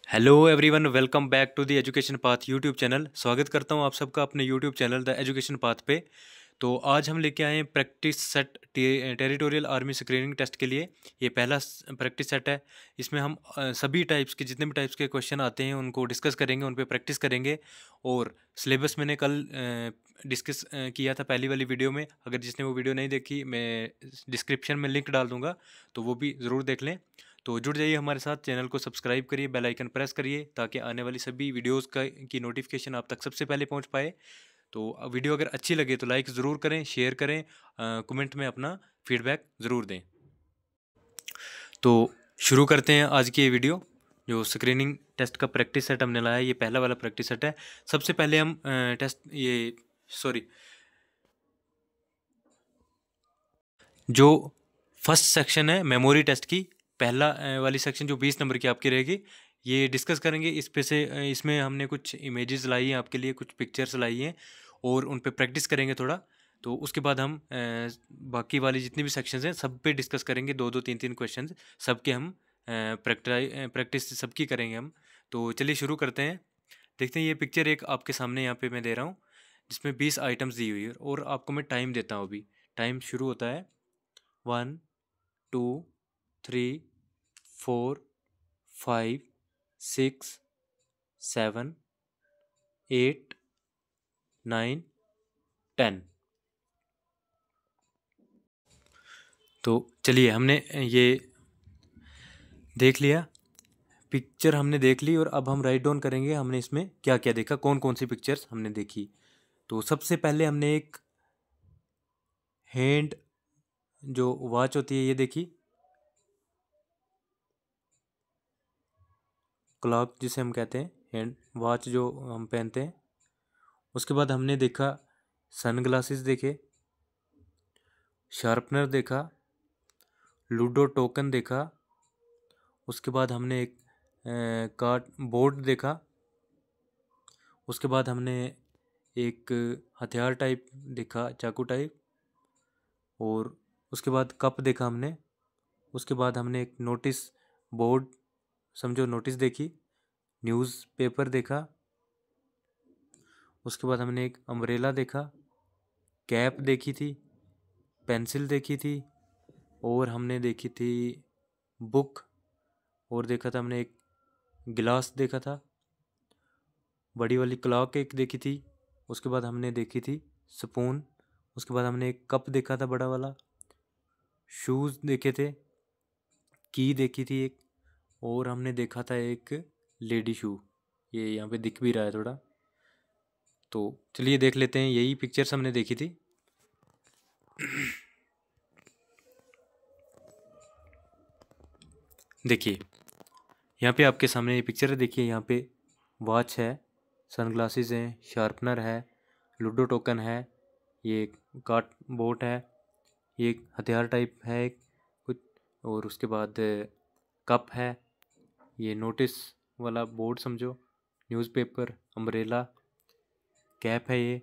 Hello everyone, welcome back to the education path YouTube channel. स्वागत करता हूं आप सबका अपने YouTube channel the education path पे। तो आज हम लेके आए हैं practice set territorial army screening test के लिए। ये पहला प्रैक्टिस सेट है। इसमें हम सभी टाइप्स के जितने भी टाइप्स के क्वेश्चन आते हैं उनको डिस्कस करेंगे, उन पे प्रैक्टिस करेंगे। और सिलेबस मैंने कल डिस्कस किया था पहली वाली वीडियो में। अगर जिसने वो वीडियो नहीं देखी, मैं डिस्क्रिप्शन में लिंक डाल दूंगा, तो वो भी ज़रूर देख लें। तो जुड़ जाइए हमारे साथ, चैनल को सब्सक्राइब करिए, बेल आइकन प्रेस करिए ताकि आने वाली सभी वीडियोस की नोटिफिकेशन आप तक सबसे पहले पहुंच पाए। तो वीडियो अगर अच्छी लगे तो लाइक ज़रूर करें, शेयर करें, कमेंट में अपना फीडबैक ज़रूर दें। तो शुरू करते हैं आज की ये वीडियो। जो स्क्रीनिंग टेस्ट का प्रैक्टिस सेट हमने लाया है, ये पहला वाला प्रैक्टिस सेट है। सबसे पहले हम जो फर्स्ट सेक्शन है मेमोरी टेस्ट की, पहला वाली सेक्शन जो 20 नंबर की आपकी रहेगी, ये डिस्कस करेंगे। इसमें हमने कुछ इमेजेस लाई हैं आपके लिए, कुछ पिक्चर्स लाई हैं और उन पे प्रैक्टिस करेंगे थोड़ा। तो उसके बाद हम बाकी वाली जितनी भी सेक्शंस हैं सब पे डिस्कस करेंगे। दो दो तीन तीन क्वेश्चन सबके हम प्रैक्टिस सबकी करेंगे हम। तो चलिए शुरू करते हैं। देखते हैं, ये पिक्चर एक आपके सामने यहाँ पे मैं दे रहा हूँ जिसमें 20 आइटम्स दी हुई है और आपको मैं टाइम देता हूँ। अभी टाइम शुरू होता है। 1 2 3 4 5 6 7 8 9 10। तो चलिए, हमने ये देख लिया, पिक्चर हमने देख ली। और अब हम राइट डाउन करेंगे हमने इसमें क्या क्या देखा, कौन कौन सी पिक्चर्स हमने देखी। तो सबसे पहले हमने एक हैंड जो वॉच होती है ये देखी, क्लॉक जिसे हम कहते हैं, हैंड वॉच जो हम पहनते हैं। उसके बाद हमने देखा सन ग्लासेस देखे, शार्पनर देखा, लूडो टोकन देखा। उसके बाद हमने एक कार्ड बोर्ड देखा। उसके बाद हमने एक हथियार टाइप देखा, चाकू टाइप। और उसके बाद कप देखा हमने। उसके बाद हमने एक नोटिस बोर्ड, समझो नोटिस देखी, न्यूज़पेपर देखा। उसके बाद हमने एक अम्ब्रेला देखा, कैप देखी थी, पेंसिल देखी थी, और हमने देखी थी बुक। और देखा था हमने एक गिलास देखा था, बड़ी वाली क्लॉक एक देखी थी। उसके बाद हमने देखी थी स्पून। उसके बाद हमने एक कप देखा था बड़ा वाला, शूज़ देखे थे, की देखी थी एक, और हमने देखा था एक लेडी शू। ये यहाँ पे दिख भी रहा है थोड़ा। तो चलिए देख लेते हैं, यही पिक्चर्स हमने देखी थी। देखिए यहाँ पे आपके सामने ये पिक्चर है। देखिए यहाँ पे वॉच है, सनग्लासेस हैं, शार्पनर है, लूडो टोकन है, ये कार्ड बोर्ड है, ये एक हथियार टाइप है एक कुछ, और उसके बाद कप है, ये नोटिस वाला बोर्ड समझो, न्यूज़पेपर, अम्ब्रेला, कैप है, ये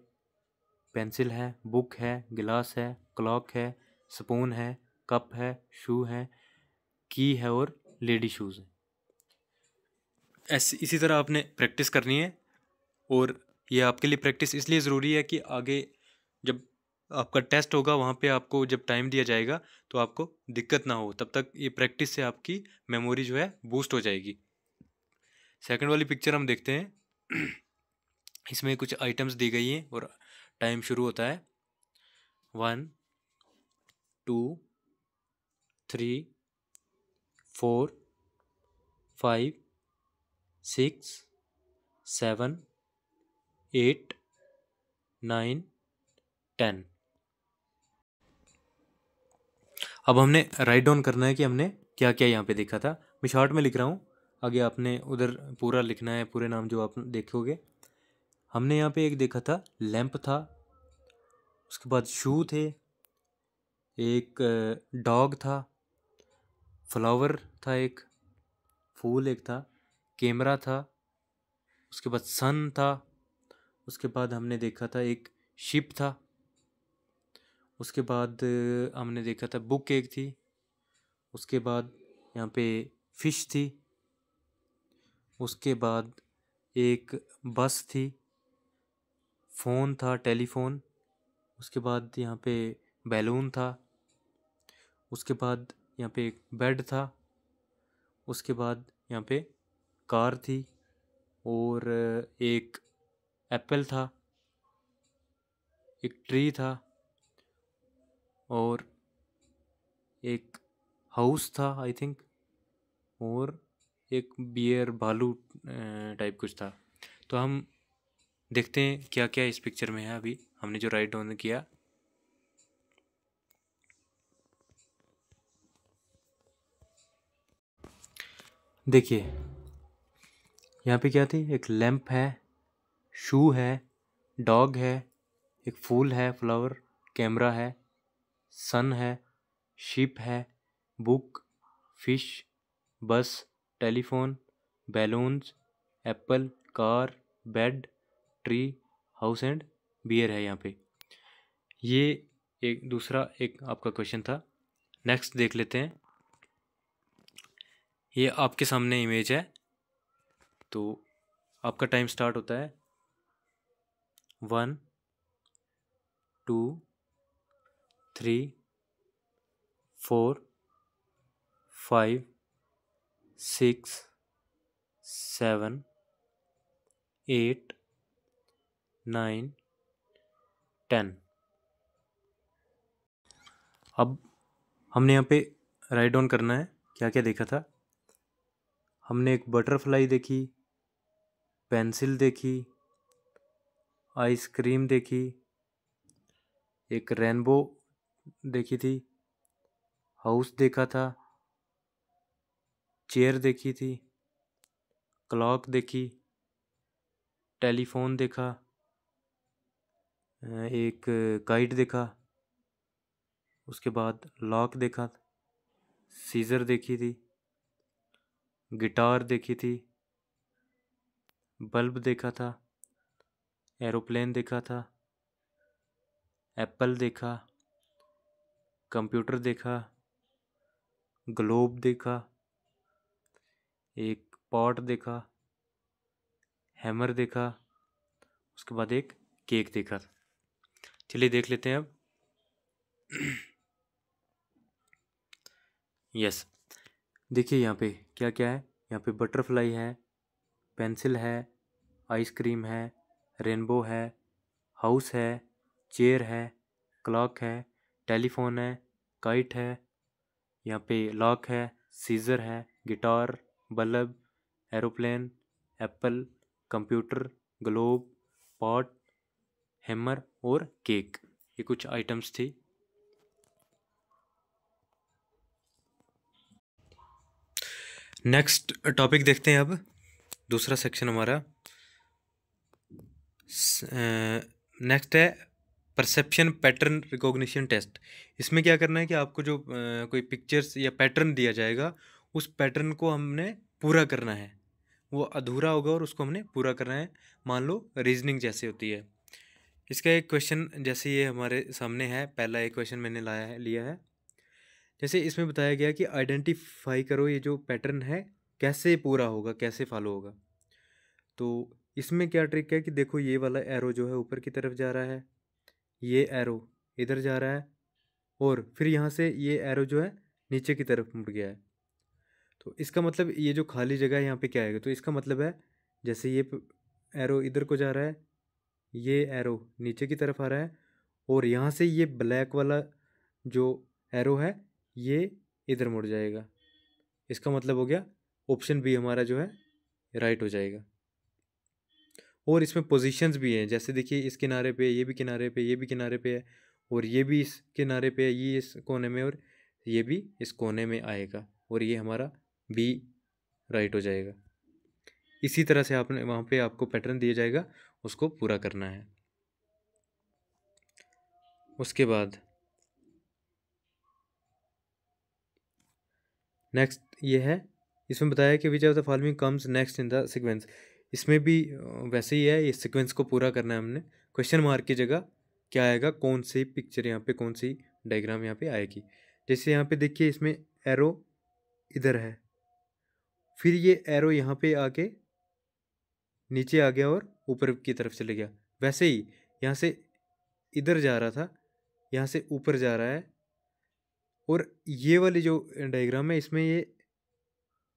पेंसिल है, बुक है, गिलास है, क्लॉक है, स्पून है, कप है, शू है, की है, और लेडी शूज़ है। ऐसे इसी तरह आपने प्रैक्टिस करनी है। और ये आपके लिए प्रैक्टिस इसलिए ज़रूरी है कि आगे जब आपका टेस्ट होगा वहाँ पे आपको जब टाइम दिया जाएगा तो आपको दिक्कत ना हो, तब तक ये प्रैक्टिस से आपकी मेमोरी जो है बूस्ट हो जाएगी। सेकंड वाली पिक्चर हम देखते हैं। इसमें कुछ आइटम्स दी गई हैं और टाइम शुरू होता है। 1 2 3 4 5 6 7 8 9 10। अब हमने राइट डाउन करना है कि हमने क्या क्या यहाँ पे देखा था। मैं शॉर्ट में लिख रहा हूँ, आगे आपने उधर पूरा लिखना है, पूरे नाम जो आप देखोगे। हमने यहाँ पे एक देखा था लैंप था, उसके बाद शू थे, एक डॉग था, फ्लावर था, एक फूल एक था, कैमरा था, उसके बाद सन था, उसके बाद हमने देखा था एक शिप था, उसके बाद हमने देखा था बुक एक थी, उसके बाद यहाँ पे फिश थी, उसके बाद एक बस थी, फ़ोन था, टेलीफोन। उसके बाद यहाँ पे बैलून था। उसके बाद यहाँ पे एक बेड था। उसके बाद यहाँ पे कार थी और एक एप्पल था, एक ट्री था और एक हाउस था आई थिंक, और एक बियर भालू टाइप कुछ था। तो हम देखते हैं क्या क्या इस पिक्चर में है। अभी हमने जो राइट डाउन किया, देखिए यहाँ पे क्या थी, एक लैंप है, शू है, डॉग है, एक फूल है, फ्लावर, कैमरा है, सन है, शिप है, book, fish, bus, telephone, balloons, apple, car, bed, tree, house and bear है यहाँ पे। ये एक दूसरा एक आपका क्वेश्चन था। नेक्स्ट देख लेते हैं। ये आपके सामने इमेज है, तो आपका टाइम स्टार्ट होता है 1 2 3 4 5 6 7 8 9 10। अब हमने यहाँ पे राइट डाउन करना है क्या क्या देखा था। हमने एक बटरफ्लाई देखी, पेंसिल देखी, आइसक्रीम देखी, एक रेनबो देखी थी, हाउस देखा था, चेयर देखी थी, क्लॉक देखी, टेलीफोन देखा, एक काइट देखा, उसके बाद लॉक देखा, सीजर देखी थी, गिटार देखी थी, बल्ब देखा था, एरोप्लेन देखा था, एप्पल देखा, कंप्यूटर देखा, ग्लोब देखा, एक पॉट देखा, हैमर देखा, उसके बाद एक केक देखा। चलिए देख लेते हैं अब। यस, देखिए यहाँ पे क्या क्या है। यहाँ पे बटरफ्लाई है, पेंसिल है, आइसक्रीम है, रेनबो है, हाउस है, चेयर है, क्लॉक है, टेलीफोन है, काइट है, यहाँ पे लॉक है, सीजर है, guitar, bulb, aeroplane, Apple, computer, globe, pot, hammer और केक। ये कुछ आइटम्स थी। नेक्स्ट टॉपिक देखते हैं अब। दूसरा सेक्शन हमारा नेक्स्ट है परसेप्शन पैटर्न रिकॉग्निशन टेस्ट। इसमें क्या करना है कि आपको जो कोई पिक्चर्स या पैटर्न दिया जाएगा, उस पैटर्न को हमने पूरा करना है। वो अधूरा होगा और उसको हमने पूरा करना है। मान लो रीजनिंग जैसे होती है। इसका एक क्वेश्चन जैसे ये हमारे सामने है, पहला एक क्वेश्चन मैंने लिया है। जैसे इसमें बताया गया कि आइडेंटिफाई करो ये जो पैटर्न है कैसे पूरा होगा, कैसे फॉलो होगा। तो इसमें क्या ट्रिक है कि देखो ये वाला एरो जो है ऊपर की तरफ जा रहा है, ये एरो इधर जा रहा है, और फिर यहाँ से ये एरो जो है नीचे की तरफ मुड़ गया है। तो इसका मतलब ये जो खाली जगह है यहाँ पे क्या आएगा, तो इसका मतलब है जैसे ये एरो इधर को जा रहा है, ये एरो नीचे की तरफ आ रहा है, और यहाँ से ये ब्लैक वाला जो एरो है ये इधर मुड़ जाएगा। इसका मतलब हो गया ऑप्शन बी हमारा जो है राइट हो जाएगा। और इसमें पोजीशंस भी हैं, जैसे देखिए इस किनारे पे, ये भी किनारे पे, ये भी किनारे पे है, और ये भी इस किनारे पे है, ये इस कोने में, और ये भी इस कोने में आएगा, और ये हमारा बी राइट हो जाएगा। इसी तरह से आपने वहाँ पे आपको पैटर्न दिया जाएगा, उसको पूरा करना है। उसके बाद नेक्स्ट ये है, इसमें बताया कि which of the following comes next in the sequence. इसमें भी वैसे ही है, ये सीक्वेंस को पूरा करना है हमने। क्वेश्चन मार्क की जगह क्या आएगा, कौन सी पिक्चर यहाँ पे, कौन सी डायग्राम यहाँ पे आएगी। जैसे यहाँ पे देखिए इसमें एरो इधर है, फिर ये एरो यहाँ पे आके नीचे आ गया और ऊपर की तरफ चले गया। वैसे ही यहाँ से इधर जा रहा था, यहाँ से ऊपर जा रहा है। और ये वाली जो डायग्राम है इसमें ये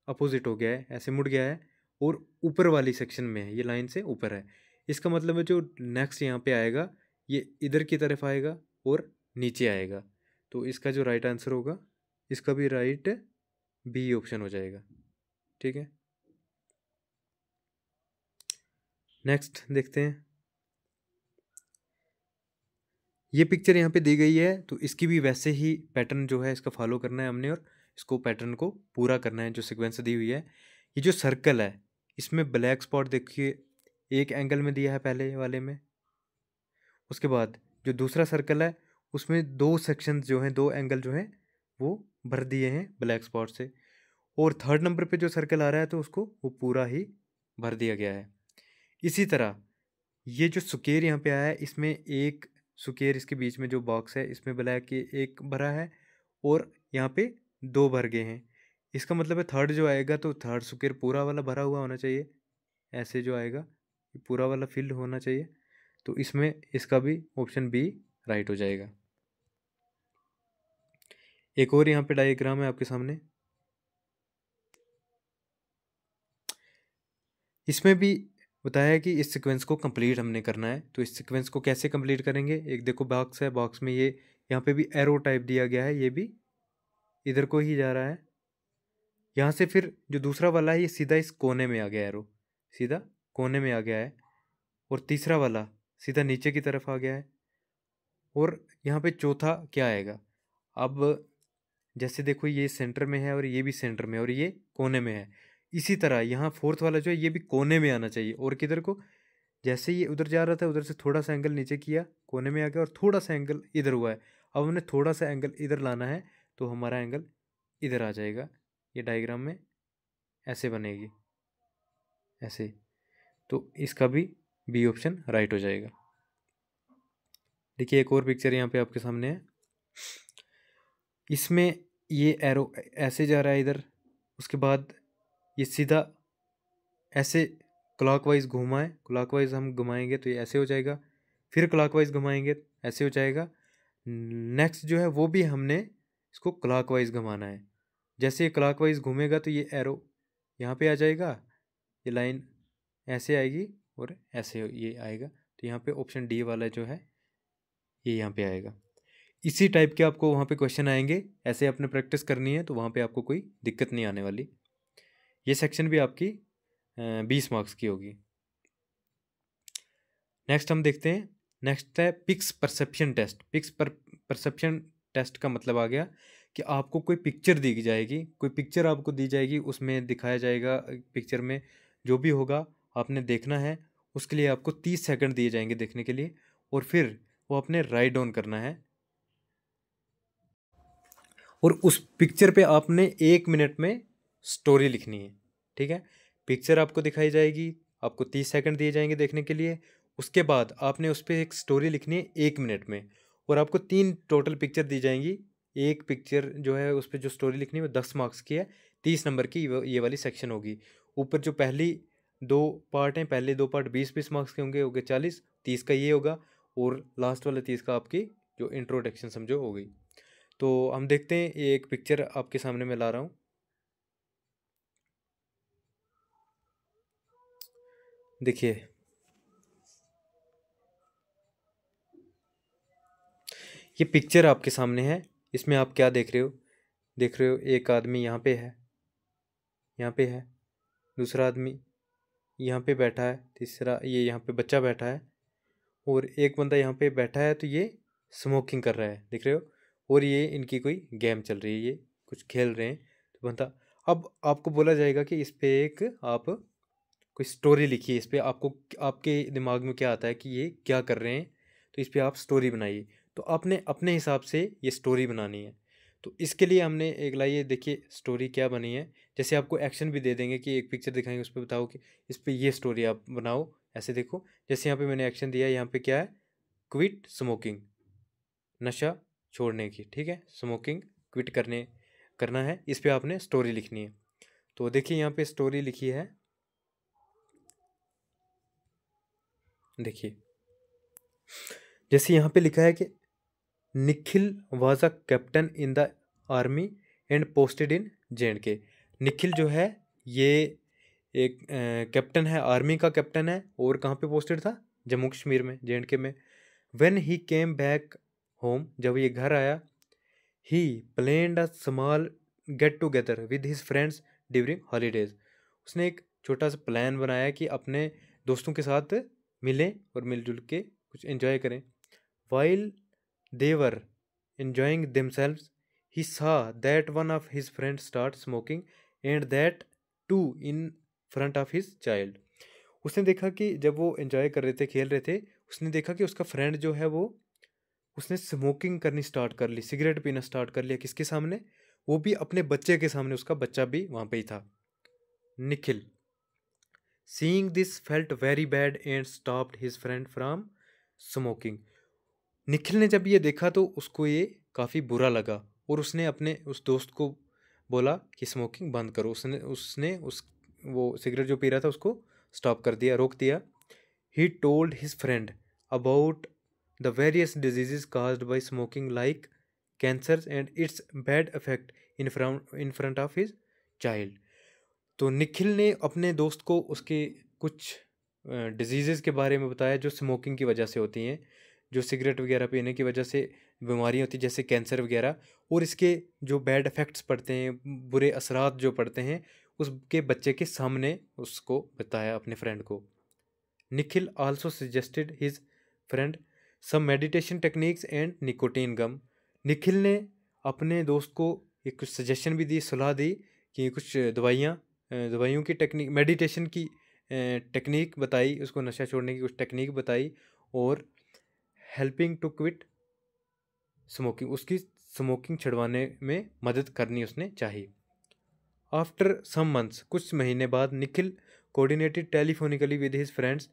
अपोजिट हो गया है, ऐसे मुड़ गया है और ऊपर वाली सेक्शन में है, ये लाइन से ऊपर है। इसका मतलब है जो नेक्स्ट यहाँ पे आएगा ये इधर की तरफ आएगा और नीचे आएगा। तो इसका जो राइट आंसर होगा, इसका भी राइट बी ऑप्शन हो जाएगा। ठीक है, नेक्स्ट देखते हैं। ये पिक्चर यहाँ पे दी गई है, तो इसकी भी वैसे ही पैटर्न जो है इसका फॉलो करना है हमने और इसको पैटर्न को पूरा करना है जो सीक्वेंस दी हुई है। ये जो सर्कल है इसमें ब्लैक स्पॉट देखिए, एक एंगल में दिया है पहले वाले में। उसके बाद जो दूसरा सर्कल है उसमें दो सेक्शन जो हैं, दो एंगल जो हैं वो भर दिए हैं ब्लैक स्पॉट से। और थर्ड नंबर पे जो सर्कल आ रहा है तो उसको वो पूरा ही भर दिया गया है। इसी तरह ये जो सुकेर यहाँ पे आया है इसमें एक सुकेर, इसके बीच में जो बॉक्स है इसमें ब्लैक एक भरा है और यहाँ पे दो भर गए हैं। इसका मतलब है थर्ड जो आएगा तो थर्ड सुकेर पूरा वाला भरा हुआ होना चाहिए, ऐसे जो आएगा पूरा वाला फिल होना चाहिए। तो इसमें इसका भी ऑप्शन बी राइट हो जाएगा। एक और यहाँ पे डायग्राम है आपके सामने, इसमें भी बताया है कि इस सीक्वेंस को कंप्लीट हमने करना है। तो इस सीक्वेंस को कैसे कंप्लीट करेंगे, एक देखो बॉक्स है, बॉक्स में ये यहाँ पे भी एरो टाइप दिया गया है, ये भी इधर को ही जा रहा है। यहाँ से फिर जो दूसरा वाला है ये सीधा इस कोने में आ गया, एरो सीधा कोने में आ गया है। और तीसरा वाला सीधा नीचे की तरफ आ गया है। और यहाँ पे चौथा क्या आएगा, अब जैसे देखो ये सेंटर में है और ये भी सेंटर में और ये कोने में है। इसी तरह यहाँ फोर्थ वाला जो है ये भी कोने में आना चाहिए। और किधर को, जैसे ये उधर जा रहा था उधर से थोड़ा सा एंगल नीचे किया, कोने में आ गया और थोड़ा सा एंगल इधर हुआ है। अब हमने थोड़ा सा एंगल इधर लाना है तो हमारा एंगल इधर आ जाएगा। ये डायग्राम में ऐसे बनेगी, ऐसे। तो इसका भी बी ऑप्शन राइट हो जाएगा। देखिए एक और पिक्चर यहाँ पे आपके सामने है, इसमें ये एरो ऐसे जा रहा है इधर, उसके बाद ये सीधा ऐसे क्लॉकवाइज घुमा है, क्लॉकवाइज हम घुमाएंगे तो ये ऐसे हो जाएगा, फिर क्लॉकवाइज घुमाएंगे ऐसे हो जाएगा। नेक्स्ट जो है वो भी हमने इसको क्लॉकवाइज घुमाना है। जैसे ये क्लॉकवाइज घूमेगा तो ये एरो यहाँ पे आ जाएगा, ये लाइन ऐसे आएगी और ऐसे ये आएगा। तो यहाँ पे ऑप्शन डी वाला जो है ये यहाँ पे आएगा। इसी टाइप के आपको वहाँ पे क्वेश्चन आएंगे, ऐसे आपने प्रैक्टिस करनी है तो वहाँ पे आपको कोई दिक्कत नहीं आने वाली। ये सेक्शन भी आपकी 20 मार्क्स की होगी। नेक्स्ट हम देखते हैं, नेक्स्ट है pics perception test. Pics perception test का मतलब आ गया कि आपको कोई पिक्चर दी जाएगी, कोई पिक्चर आपको दी जाएगी, उसमें दिखाया जाएगा पिक्चर में जो भी होगा आपने देखना है। उसके लिए आपको 30 सेकंड दिए जाएंगे देखने के लिए और फिर वो आपने राइट डाउन करना है। और उस पिक्चर पे आपने 1 मिनट में स्टोरी लिखनी है। ठीक है, पिक्चर आपको दिखाई जाएगी, आपको 30 सेकंड दिए जाएंगे देखने के लिए। उसके बाद आपने उस पर एक स्टोरी लिखनी है 1 मिनट में और आपको 3 टोटल पिक्चर दी जाएंगी। एक पिक्चर जो है उस पर जो स्टोरी लिखनी है वो 10 मार्क्स की है, 30 नंबर की ये वाली सेक्शन होगी। ऊपर जो पहली 2 पार्ट हैं, पहले 2 पार्ट 20-20 मार्क्स के होंगे, हो गए 40, 30 का ये होगा और लास्ट वाला 30 का आपकी जो इंट्रोडक्शन समझो हो गई। तो हम देखते हैं, ये एक पिक्चर आपके सामने मैं ला रहा हूँ। देखिए ये पिक्चर आपके सामने है, इसमें आप क्या देख रहे हो, देख रहे हो एक आदमी यहाँ पे है, यहाँ पे है, दूसरा आदमी यहाँ पे बैठा है, तीसरा ये यहाँ पे बच्चा बैठा है और एक बंदा यहाँ पे बैठा है तो ये स्मोकिंग कर रहा है, देख रहे हो। और ये इनकी कोई गेम चल रही है, ये कुछ खेल रहे हैं। तो बंदा, अब आपको बोला जाएगा कि इस पे एक आप कोई स्टोरी लिखिए, इस पे आपको आपके दिमाग में क्या आता है कि ये क्या कर रहे हैं, तो इस पे आप स्टोरी बनाइए। तो आपने अपने हिसाब से ये स्टोरी बनानी है। तो इसके लिए हमने एक लाइए, देखिए स्टोरी क्या बनी है। जैसे आपको एक्शन भी दे देंगे कि एक पिक्चर दिखाएंगे उस पर बताओ कि इस पे ये स्टोरी आप बनाओ। ऐसे देखो, जैसे यहाँ पे मैंने एक्शन दिया है, यहाँ पे क्या है, क्विट स्मोकिंग, नशा छोड़ने की। ठीक है, स्मोकिंग क्विट करना है, इस पे आपने स्टोरी लिखनी है। तो देखिए यहाँ पे स्टोरी लिखी है, देखिए, जैसे यहाँ पे लिखा है कि Nikhil was a captain in the army and posted in J&K. Nikhil जो है ये एक कैप्टन है, आर्मी का कैप्टन है, और कहाँ पे पोस्टेड था? जम्मू कश्मीर में, जे.एंड.के में। When he came back home, जब ये घर आया, he planned a small get together with his friends during holidays. उसने एक छोटा सा प्लान बनाया कि अपने दोस्तों के साथ मिलें और मिलजुल के कुछ एंजॉय करें। While they were enjoying themselves, he saw that one of his friends start smoking and that too in front of his child. उसने देखा कि जब वो एंजॉय कर रहे थे, खेल रहे थे, उसने देखा कि उसका फ्रेंड जो है वो उसने स्मोकिंग करनी स्टार्ट कर ली, सिगरेट पीना स्टार्ट कर लिया। किसके सामने? वो भी अपने बच्चे के सामने, उसका बच्चा भी वहाँ पे ही था, Nikhil. Seeing this felt very bad and stopped his friend from smoking. Nikhil ने जब ये देखा तो उसको ये काफ़ी बुरा लगा और उसने अपने उस दोस्त को बोला कि स्मोकिंग बंद करो। उसने उसने उस वो सिगरेट जो पी रहा था उसको स्टॉप कर दिया, रोक दिया। He told his friend about the various diseases caused by smoking like cancer and it's bad effect in front of his child. तो निखिल ने अपने दोस्त को उसके कुछ डिजीज़ के बारे में बताया जो स्मोकिंग की वजह से होती हैं, जो सिगरेट वगैरह पीने की वजह से बीमारियाँ होती हैं जैसे कैंसर वगैरह, और इसके जो बैड इफ़ेक्ट्स पड़ते हैं, बुरे असरात जो पड़ते हैं, उसके बच्चे के सामने उसको बताया अपने फ्रेंड को। Nikhil also suggested his friend some meditation techniques and nicotine gum. Nikhil ने अपने दोस्त को एक कुछ सजेशन भी दी, सलाह दी कि कुछ दवाइयों की टेक्निक, मेडिटेशन की टेक्निक बताई उसको, नशा छोड़ने की कुछ टेक्निक बताई, और हेल्पिंग टू क्विट स्मोकिंग, उसकी स्मोकिंग छुड़वाने में मदद करनी उसने चाहिए। आफ्टर सम मंथ्स, कुछ महीने बाद, Nikhil coordinated telephonically with his friends.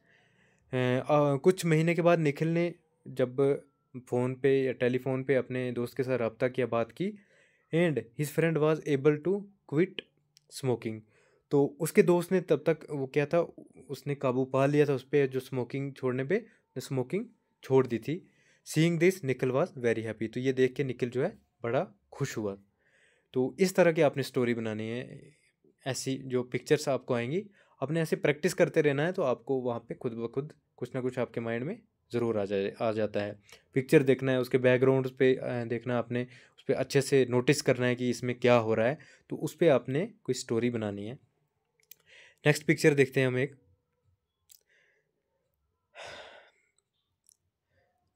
कुछ महीने के बाद निखिल ने जब फ़ोन पे या टेलीफोन पे अपने दोस्त के साथ रब्ता किया, बात की, and his friend was able to quit smoking. तो उसके दोस्त ने तब तक वो क्या था, उसने काबू पा लिया था उस पर, जो स्मोकिंग छोड़ने पे स्मोकिंग छोड़ दी थी। Seeing this Nikhil was very happy. तो ये देख के निखिल जो है बड़ा खुश हुआ। तो इस तरह की आपने स्टोरी बनानी है। ऐसी जो पिक्चर्स आपको आएंगी, आपने ऐसे प्रैक्टिस करते रहना है, तो आपको वहाँ पे खुद ब खुद कुछ ना कुछ आपके माइंड में ज़रूर आ जाता है। पिक्चर देखना है, उसके बैकग्राउंड पे देखना आपने, उस पर अच्छे से नोटिस करना है कि इसमें क्या हो रहा है, तो उस पर आपने कोई स्टोरी बनानी है। नेक्स्ट पिक्चर देखते हैं हम एक।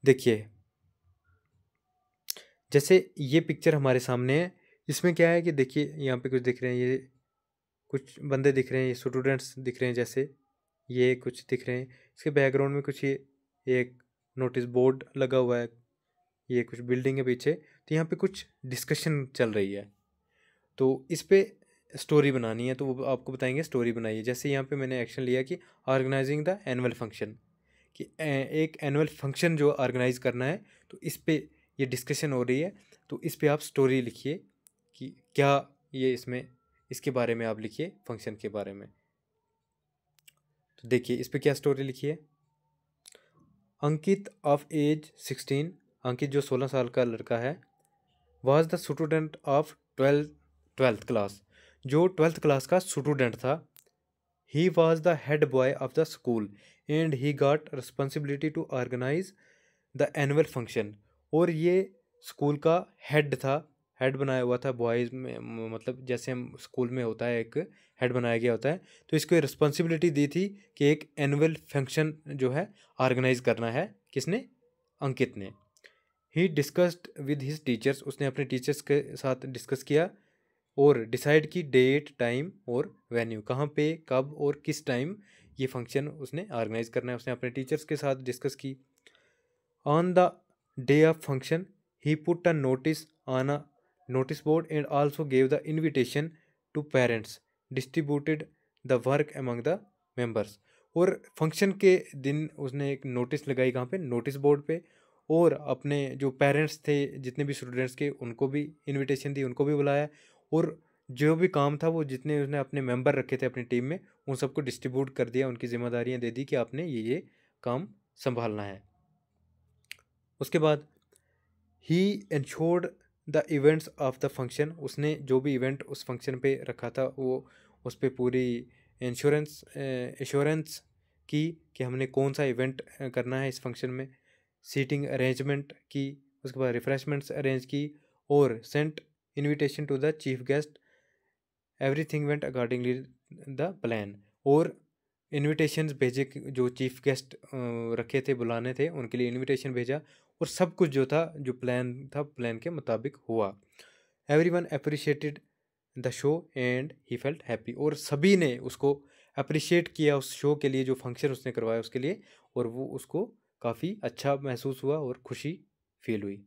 देखिए, जैसे ये पिक्चर हमारे सामने है, इसमें क्या है कि देखिए यहाँ पे कुछ दिख रहे हैं, ये कुछ बंदे दिख रहे हैं, ये स्टूडेंट्स दिख रहे हैं, जैसे ये कुछ दिख रहे हैं। इसके बैकग्राउंड में कुछ ये एक नोटिस बोर्ड लगा हुआ है, ये कुछ बिल्डिंग है पीछे। तो यहाँ पे कुछ डिस्कशन चल रही है, तो इस पे स्टोरी बनानी है, तो वो आपको बताएंगे स्टोरी बनाइए। जैसे यहाँ पे मैंने एक्शन लिया कि ऑर्गेनाइजिंग द एनुअल फंक्शन, कि एक एनुअल फंक्शन जो ऑर्गेनाइज करना है, तो इस पे ये डिस्कशन हो रही है, तो इस पे आप स्टोरी लिखिए कि क्या ये इसमें, इसके बारे में आप लिखिए, फंक्शन के बारे में। तो देखिए इस पे क्या स्टोरी लिखी है। अंकित ऑफ एज 16, अंकित जो 16 साल का लड़का है, was the student of twelfth class, जो 12th क्लास का स्टूडेंट था। He was the head boy of the school and he got responsibility to organise the annual function. और ये स्कूल का हेड था, हेड बनाया हुआ था बॉयज़ में, मतलब जैसे हम स्कूल में होता है एक हेड बनाया गया होता है, तो इसको रिस्पॉन्सिबिलिटी दी थी कि एक एनुअल फंक्शन जो है ऑर्गेनाइज करना है। किसने? अंकित ने। ही डिस्कस्ड विद हिज टीचर्स, उसने अपने टीचर्स के साथ डिस्कस किया और डिसाइड की डेट, टाइम और वेन्यू, कहाँ पे, कब और किस टाइम ये फंक्शन उसने ऑर्गेनाइज करना है, उसने अपने टीचर्स के साथ डिस्कस की। On the day of function he put a notice on a notice board and also gave the invitation to parents, distributed the work among the members. और फंक्शन के दिन उसने एक नोटिस लगाई, कहाँ पे? नोटिस बोर्ड पे, और अपने जो पेरेंट्स थे जितने भी स्टूडेंट्स के, उनको भी इनविटेशन दी, उनको भी बुलाया, और जो भी काम था वो जितने उसने अपने मेंबर रखे थे अपनी टीम में, उन सबको डिस्ट्रीब्यूट कर दिया, उनकी जिम्मेदारियां दे दी कि आपने ये काम संभालना है। उसके बाद ही ensured the events of the function, उसने जो भी इवेंट उस फंक्शन पे रखा था वो उस पर पूरी इंश्योरेंस की कि हमने कौन सा इवेंट करना है इस फंक्शन में। सीटिंग अरेंजमेंट की, उसके बाद रिफ्रेशमेंट्स अरेंज की, और sent invitation to the chief guest, everything went accordingly the plan. और इनविटेशंस भेजे, जो चीफ गेस्ट रखे थे बुलाने थे उनके लिए इनविटेशन भेजा, और सब कुछ जो था, जो प्लान था, प्लान के मुताबिक हुआ। Everyone appreciated the show and he felt happy, और सभी ने उसको अप्रिशिएट किया उस शो के लिए, जो फंक्शन उसने करवाया उसके लिए, और वो उसको काफ़ी अच्छा महसूस हुआ और खुशी फील हुई।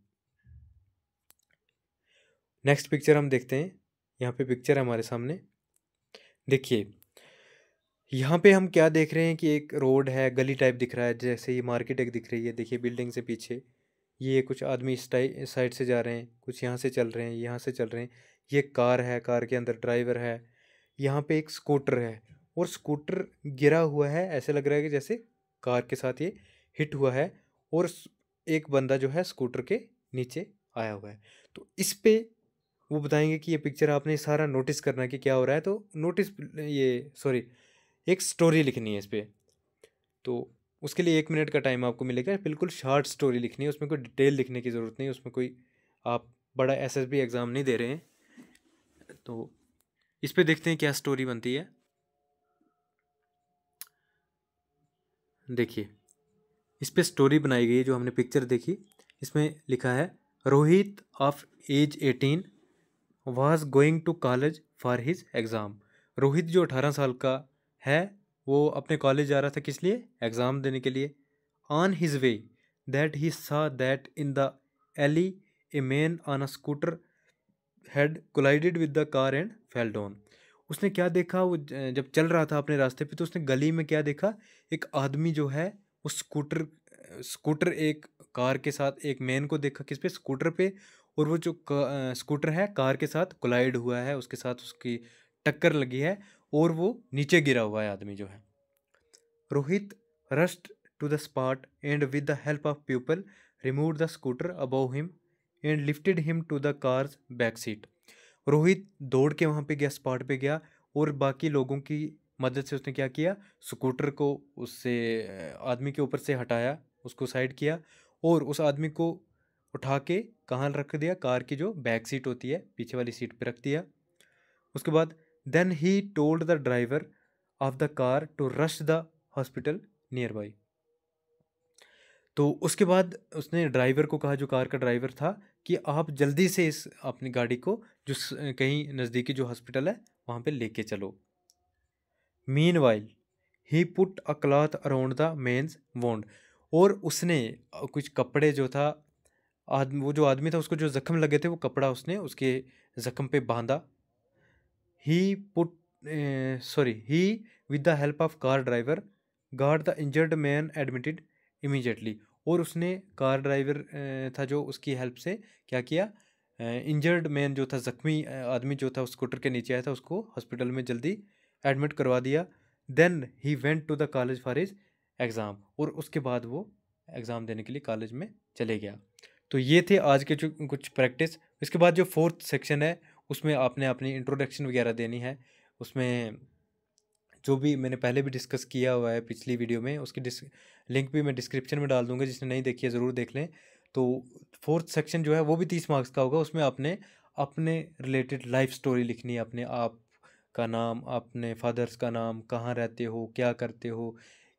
नेक्स्ट पिक्चर हम देखते हैं। यहाँ पे पिक्चर है हमारे सामने, देखिए यहाँ पे हम क्या देख रहे हैं कि एक रोड है, गली टाइप दिख रहा है, जैसे ये मार्केट एक दिख रही है। देखिए बिल्डिंग से पीछे ये कुछ आदमी इस साइड से जा रहे हैं, कुछ यहाँ से चल रहे हैं, यहाँ से चल रहे हैं। ये कार है, कार के अंदर ड्राइवर है। यहाँ पे एक स्कूटर है, और स्कूटर गिरा हुआ है, ऐसे लग रहा है कि जैसे कार के साथ ये हिट हुआ है, और एक बंदा जो है स्कूटर के नीचे आया हुआ है। तो इस पे वो बताएंगे कि ये पिक्चर आपने सारा नोटिस करना है कि क्या हो रहा है। तो नोटिस, ये सॉरी, एक स्टोरी लिखनी है इस पर। तो उसके लिए 1 मिनट का टाइम आपको मिलेगा, बिल्कुल शॉर्ट स्टोरी लिखनी है, उसमें कोई डिटेल लिखने की ज़रूरत नहीं, उसमें कोई आप बड़ा एसएसबी एग्ज़ाम नहीं दे रहे हैं। तो इस पे देखते हैं क्या स्टोरी बनती है। देखिए इस पे स्टोरी बनाई गई है, जो हमने पिक्चर देखी इसमें लिखा है, Rohit of age 18 was going to college for his exam. Rohit जो 18 साल का है, वो अपने कॉलेज जा रहा था, किस लिए? एग्ज़ाम देने के लिए। On his way that he saw that in the alley a man on a scooter had collided with the car and fell down. उसने क्या देखा, वो जब चल रहा था अपने रास्ते पे, तो उसने गली में क्या देखा, एक आदमी जो है वो स्कूटर एक कार के साथ, एक मैन को देखा किस पे, स्कूटर पे, और वो जो स्कूटर है कार के साथ कोलाइड हुआ है, उसके साथ उसकी टक्कर लगी है, और वो नीचे गिरा हुआ है आदमी जो है। Rohit rushed to the spot and with the help of people removed the scooter above him and lifted him to the car's back seat। Rohit दौड़ के वहाँ पे गया, स्पॉट पे गया, और बाकी लोगों की मदद से उसने क्या किया, स्कूटर को उससे आदमी के ऊपर से हटाया, उसको साइड किया, और उस आदमी को उठा के कहाँ रख दिया, कार की जो बैक सीट होती है, पीछे वाली सीट पे रख दिया। उसके बाद then he told the driver of the car to rush the hospital nearby. तो उसके बाद उसने ड्राइवर को कहा, जो कार का ड्राइवर था, कि आप जल्दी से इस अपनी गाड़ी को जो कहीं नज़दीकी जो हॉस्पिटल है वहाँ पे लेके चलो। Meanwhile he put a cloth around the man's wound, और उसने कुछ कपड़े जो था, वो जो आदमी था उसको जो जख्म लगे थे, वो कपड़ा उसने उसके जख्म पे बांधा। He put he with the help of car driver got the injured man admitted immediately, और उसने कार ड्राइवर था जो, उसकी हेल्प से क्या किया, इंजर्ड मैन जो था, जख्मी आदमी जो था उस स्कूटर के नीचे आया था, उसको हॉस्पिटल में जल्दी एडमिट करवा दिया। Then he went to the college for his exam, और उसके बाद वो एग्ज़ाम देने के लिए कॉलेज में चले गया। तो ये थे आज के जो कुछ प्रैक्टिस। इसके बाद जो 4th सेक्शन है, उसमें आपने अपनी इंट्रोडक्शन वगैरह देनी है। उसमें जो भी मैंने पहले भी डिस्कस किया हुआ है पिछली वीडियो में, उसकी लिंक भी मैं डिस्क्रिप्शन में डाल दूंगा, जिसने नहीं देखी है ज़रूर देख लें। तो 4th सेक्शन जो है वो भी 30 मार्क्स का होगा। उसमें आपने अपने रिलेटेड लाइफ स्टोरी लिखनी है, अपने आप का नाम, अपने फादर्स का नाम, कहाँ रहते हो, क्या करते हो,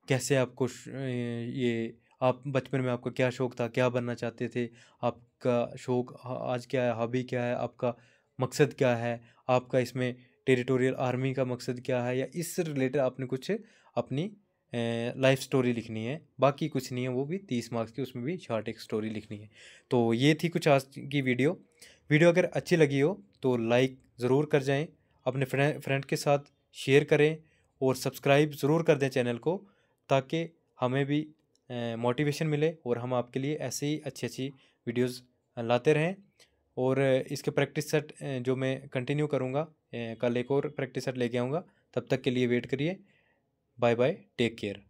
कैसे आपको ये आप बचपन में आपका क्या शौक़ था, क्या बनना चाहते थे, आपका शौक़ आज क्या है, हॉबी क्या है, आपका मकसद क्या है, आपका इसमें टेरिटोरियल आर्मी का मकसद क्या है, या इससे रिलेटेड आपने कुछ अपनी लाइफ स्टोरी लिखनी है। बाकी कुछ नहीं है, वो भी 30 मार्क्स की, उसमें भी शॉर्ट एक स्टोरी लिखनी है। तो ये थी कुछ आज की वीडियो अगर अच्छी लगी हो तो लाइक ज़रूर कर जाएं, अपने फ्रेंड के साथ शेयर करें, और सब्सक्राइब ज़रूर कर दें चैनल को, ताकि हमें भी मोटिवेशन मिले और हम आपके लिए ऐसे ही अच्छी अच्छी वीडियोज़ लाते रहें। और इसके प्रैक्टिस सेट जो मैं कंटिन्यू करूँगा, कल एक और प्रैक्टिस सेट लेके आऊँगा। तब तक के लिए वेट करिए। Bye bye, take care.